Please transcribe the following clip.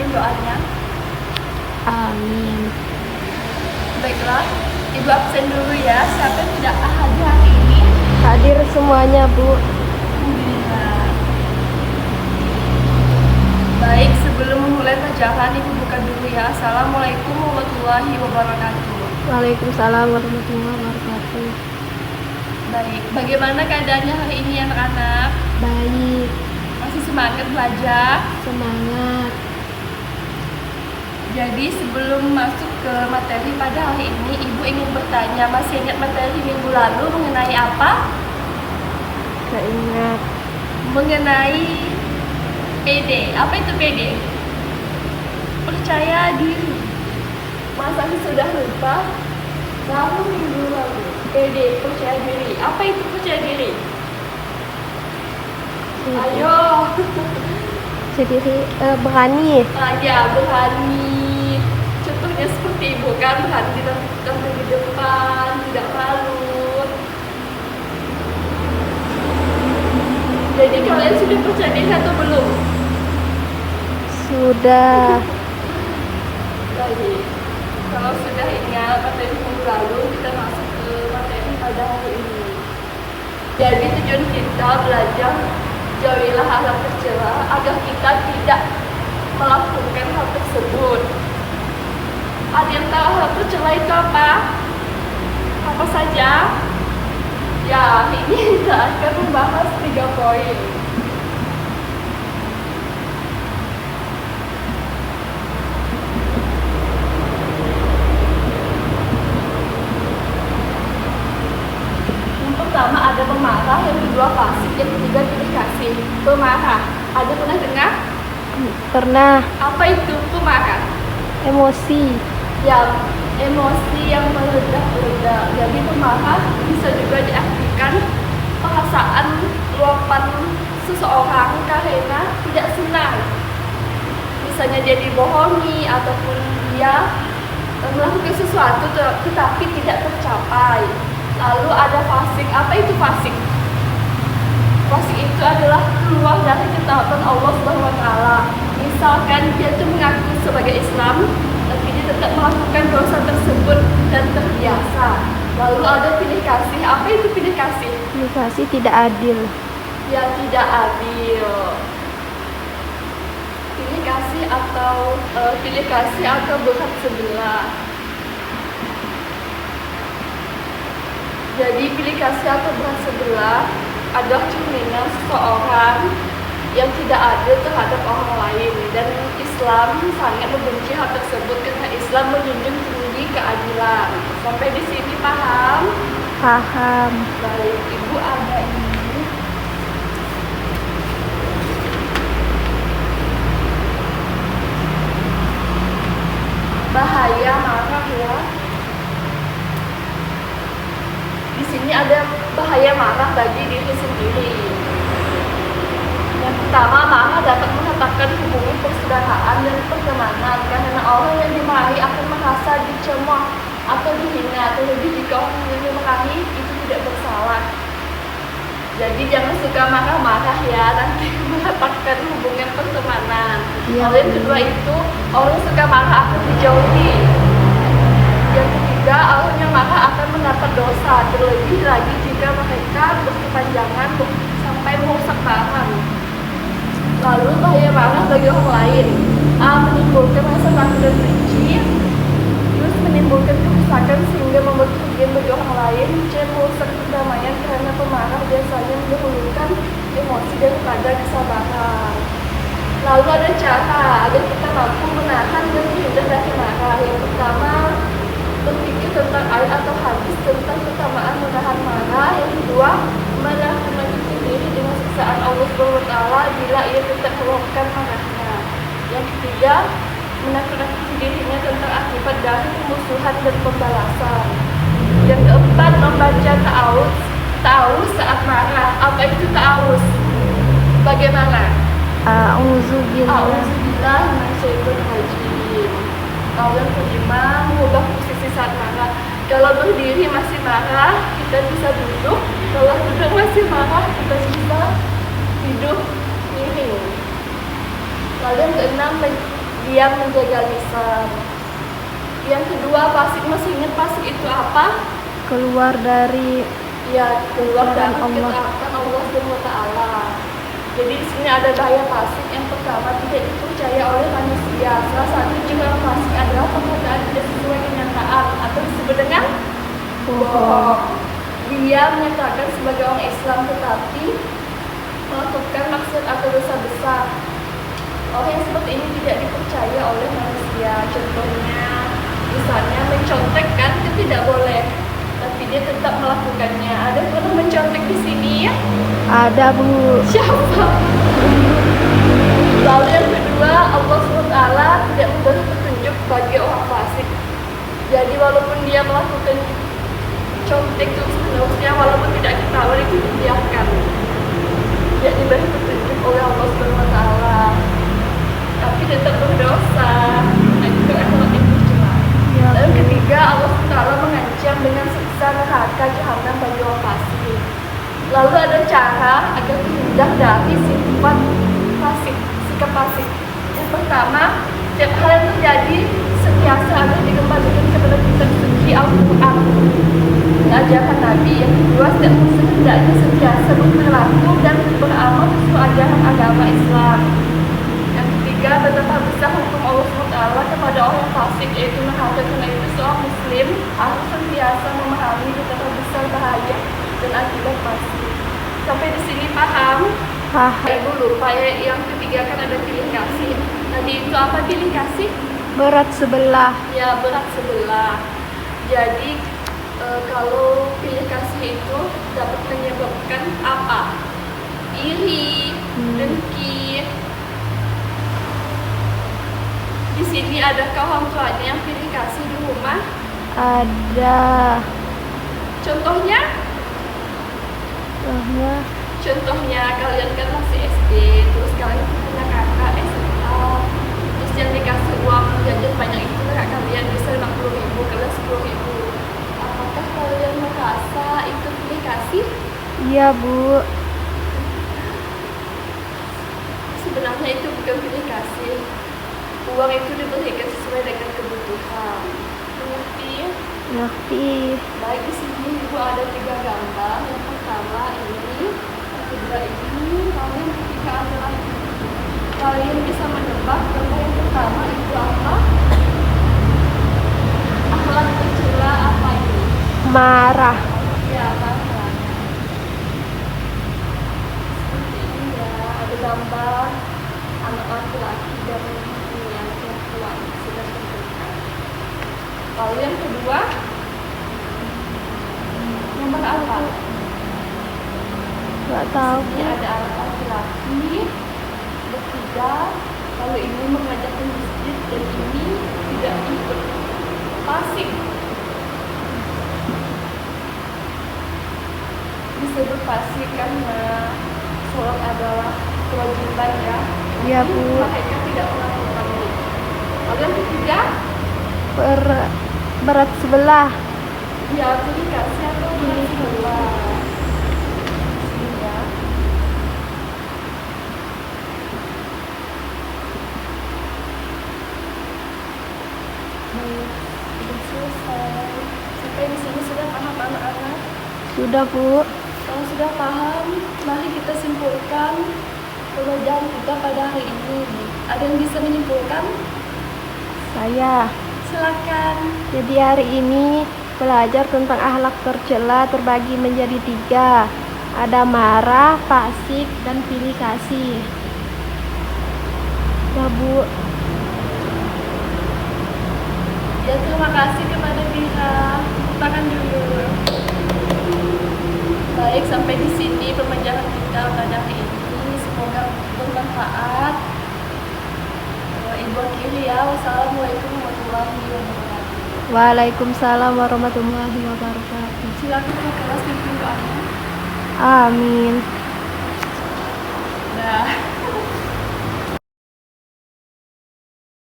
mungkin doanya. Amin. Baiklah, Ibu absen dulu ya. Siapa yang tidak hadir hari ini? Hadir semuanya, Bu. Alhamdulillah. Baik, sebelum memulai pelajaran, Ibu buka dulu ya. Assalamualaikum warahmatullahi wabarakatuh. Waalaikumsalam warahmatullahi wabarakatuh. Baik, bagaimana keadaannya hari ini anak-anak? Baik, Masih semangat belajar? semangat. Jadi sebelum masuk ke materi pada hari ini, Ibu ingin bertanya, masih ingat materi minggu lalu mengenai apa? Keingat. Mengenai PD. Apa itu PD? Percaya diri. Masa sudah lupa? Baru minggu lalu. PD, percaya diri. Apa itu percaya diri? Ayo. Sendiri berani. Ya, berani. Contohnya seperti Ibu kan, berani tampil di depan, tidak malu. Jadi kalian sudah percaya diri atau belum? Sudah. Baik. Kalau sudah ingat materi minggu lalu, kita masuk ke materi pada hari ini. Jadi tujuan kita belajar jauhilah hal tercela agar kita tidak melakukan hal tersebut. Ada yang tahu hal tercela itu apa? Apa saja? Ya, ini kita akan membahas 3 poin. Yang pertama ada pemarah, yang kedua fasik, yang ketiga pilih kasih. Pemarah, ada pernah dengar? Pernah. Apa itu pemarah? Emosi. Ya, emosi yang meledak-ledak. Jadi pemarah bisa juga diartikan perasaan luapan seseorang karena tidak senang. Misalnya dia dibohongi ataupun dia melakukan sesuatu tetapi tidak tercapai. Lalu ada fasik. Apa itu fasik? Fasik itu adalah keluar dari ketaatan Allah Subhanahu wa taala. Misalkan dia itu mengaku sebagai Islam, tapi dia tetap melakukan dosa tersebut dan terbiasa. Lalu ada pilih kasih. Apa itu pilih kasih? Kasih tidak adil. Ya, tidak adil. Pilih kasih atau berhak sebelah. Jadi pilih kasih atau berhak sebelah adalah cerminan seseorang yang tidak adil terhadap orang lain, dan Islam sangat membenci hal tersebut karena Islam menjunjung tinggi keadilan. Sampai di sini paham? Paham. Baik, Ibu ada ini. Bahaya marah ya. Di sini ada bahaya marah bagi diri sendiri. Yang pertama, marah dapat menetapkan hubungan persaudaraan dan pertemanan karena orang yang dimarahi akan merasa dicemooh atau dihina, terlebih jika orang yang dimarahi itu tidak bersalah. Jadi jangan suka marah-marah ya, nanti menetapkan hubungan pertemanan. Iya. Lalu yang kedua itu, orang yang suka marah akan dijauhi. Yang ketiga, orang yang marah akan mendapat dosa, terlebih lagi jika mereka berkepanjangan sampai merusak barang. Lalu bahaya marah bagi orang lain, menimbulkan rasa takut dan benci, terus menimbulkan kerusakan sehingga membuat kerugian bagi orang lain, C, merusak perdamaian karena pemarah biasanya mendahulukan emosi daripada kesabaran. Lalu ada cara agar kita mampu menahan dan menghindar dari marah. Yang pertama, berpikir tentang ayat atau hadis tentang keutamaan menahan marah. Yang kedua, menakut-nakuti diri dengan siksaan Allah SWT bila ia tetap meluapkan marahnya. Yang ketiga, menakut-nakuti dirinya tentang akibat dari pemusuhan dan pembalasan. Yang keempat, membaca ta'awuz saat marah. Apa itu ta'awuz? Bagaimana? Auzubillah. Auzubillah minasyaitonir rajim. Lalu yang kelima, mengubah posisi saat marah. Kalau berdiri masih marah, kita bisa duduk. Kalau duduk masih marah, kita bisa hidup miring. Lalu yang keenam, dia menjaga lisan. Yang kedua, fasik. Masih ingat fasik itu apa? Keluar dari Ya, keluar dari Allah. ketaatan Allah SWT. Jadi di sini ada bahaya fasik. Yang pertama, tidak dipercaya oleh manusia. Salah satu juga fasik adalah perkataan tidak sesuai kenyataan atau disebut dengan bohong. Dia menyatakan sebagai orang Islam tetapi melakukan maksiat atau dosa besar. Orang yang seperti ini tidak dipercaya oleh manusia. Contohnya, misalnya mencontek kan, itu tidak boleh, tapi dia tetap melakukannya. Ada yang pernah mencontek di sini ya? Ada, Bu. Siapa? Lalu yang kedua, Allah SWT tidak memberi petunjuk bagi orang fasik. Jadi walaupun dia melakukan contek terus menerusnya, walaupun tidak ketahuan, itu dibiarkan. Tidak diberi petunjuk oleh Allah SWT, tapi tetap berdosa. Nah, itu akhlak yang tercela. Ya, Dan Bu. ketiga, Allah SWT mengancam dengan siksa neraka jahanam bagi orang fasik. Lalu ada cara agar terhindar dari sifat fasik, sikap fasik. Yang pertama, setiap hal yang terjadi sentiasa agar dikembalikan kepada kitab suci Al-Quran, ajaran Nabi. Yang kedua, setiap muslim hendaknya sentiasa berperilaku dan beramal sesuai ajaran agama Islam. Yang ketiga, betapa besar hukum Allah SWT kepada orang yang fasik, yaitu neraka. Karena itu seorang muslim harus sentiasa memahami betapa besar bahaya dan akibat fasik. Sampai di sini paham? Paham. Dulu, yang ketiga kan ada pilih kasih. Tadi itu apa pilih kasih? Berat sebelah. Ya, berat sebelah. Jadi kalau pilih kasih itu dapat menyebabkan apa? Iri, dengki. Di sini adakah orang tuanya yang pilih kasih di rumah? Ada. Contohnya? Contohnya Kalian kan masih SD, terus kalian punya kakak SMA, terus yang dikasih uang jajan banyak itu kakak kalian bisa 50.000, kalian 10.000. Apakah kalian merasa itu pilih kasih? iya, Bu. Sebenarnya itu bukan pilih kasih. Uang itu diberikan sesuai dengan kebutuhan. Mengerti? Ngerti. Baik, di sini Ibu ada 3 gambar. Yang pertama ini, yang kedua ini, lalu yang ketiga adalah ini. Kalian bisa menebak gambar yang pertama itu apa? Akhlak tercela apa ini? Marah. Ya, marah. Seperti ini ya, ada gambar anak laki-laki dan ini anak perempuan sudah tentukan. Lalu yang kedua, nomor apa? Nggak tahu, Ini Bu. ada anak laki-laki bertiga, lalu ini mengajak ke masjid dan ini tidak ikut. Fasik. Disebut fasik karena sholat adalah kewajiban ya. Iya, Bu. Mereka tidak melakukannya. Lalu yang ketiga, Berat sebelah. ya pilih kasih atau pilih sebelah. Sini ya. Sudah selesai. Sampai di sini sudah paham anak-anak? Sudah, Bu. Kalau sudah paham, mari kita simpulkan pelajaran kita pada hari ini. Ada yang bisa menyimpulkan? Saya. Silakan. Jadi hari ini belajar tentang akhlak tercela terbagi menjadi 3. Ada marah, fasik, dan pilih kasih. Ya, Bu. Ya, terima kasih kepada Bira. Tepuk tangan dulu. Baik, sampai di sini pembelajaran kita pada hari ini. Semoga bermanfaat. Ibu akhiri ya. Wassalamualaikum warahmatullahi wabarakatuh. Waalaikumsalam warahmatullahi wabarakatuh. Silakan ke kelas pimpin doanya. Amin. Dah.